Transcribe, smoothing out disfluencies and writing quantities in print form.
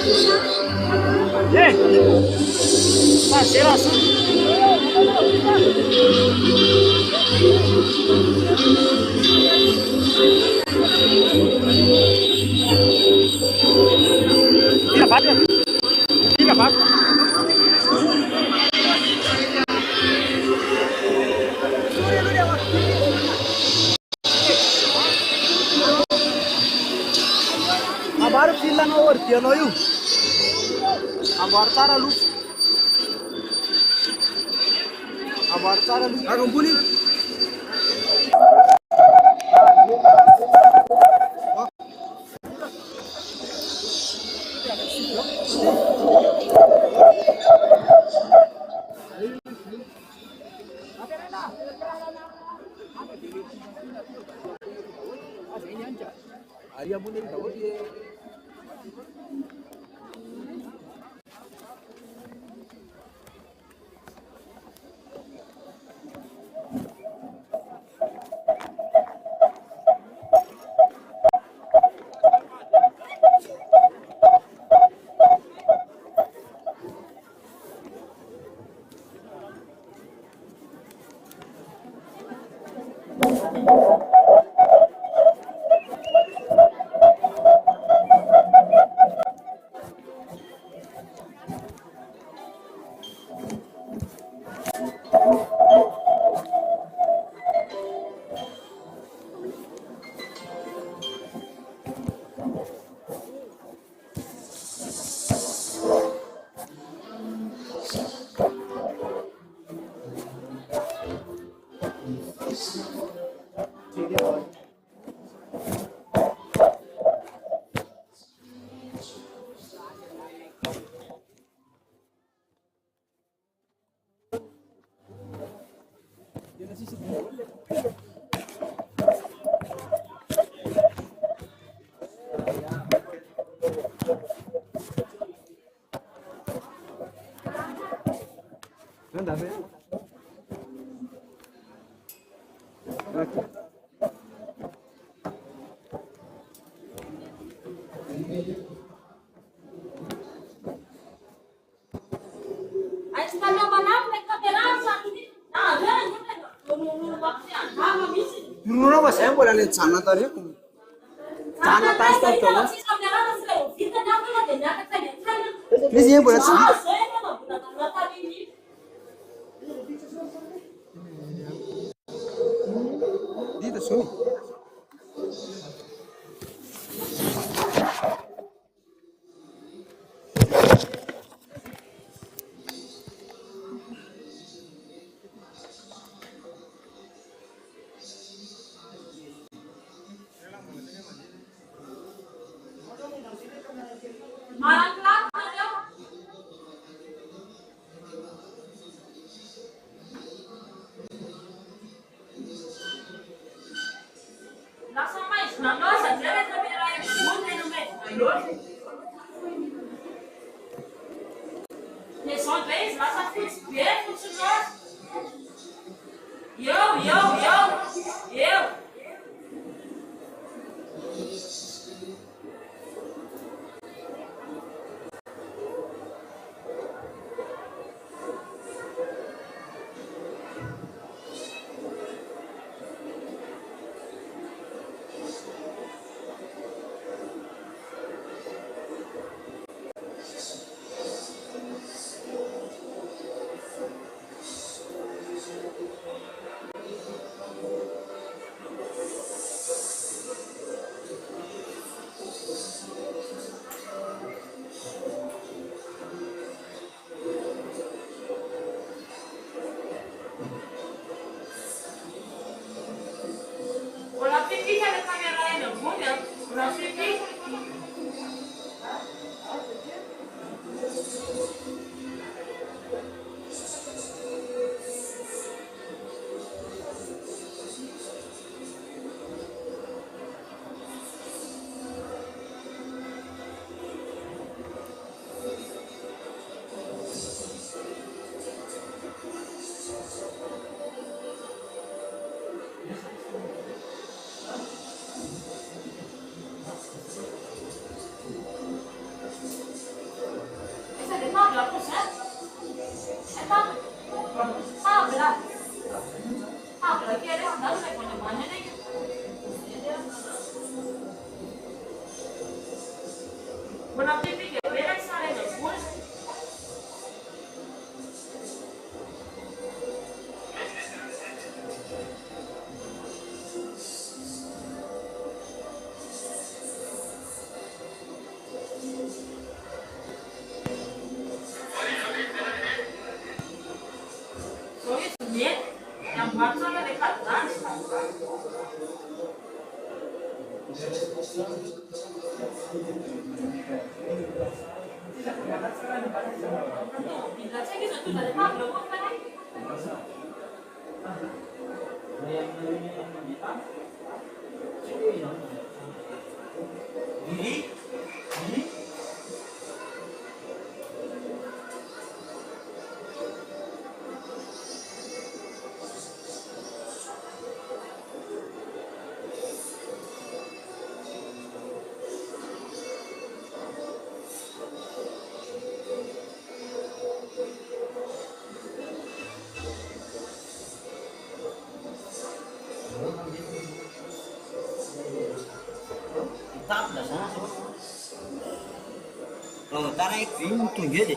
Ei, parceiro, assunto. Tira a vaca. Tira a vaca. Agora o filho lá no ortia, não eu? Agora tá a luz. Agora tá a luz. Agora um bonito. Aria bonito, anda bem. Menurut mas saya boleh lihat sana tadi. Sana tas tas coba. Ini sih boleh sana. Di tas sini. Una tipica vera e sale del cuore. Soalnya sebenarnya yang buat sana dekat kan? Bila saya gitu tuh dari Pablo, bukan? Tarik pintu jadi.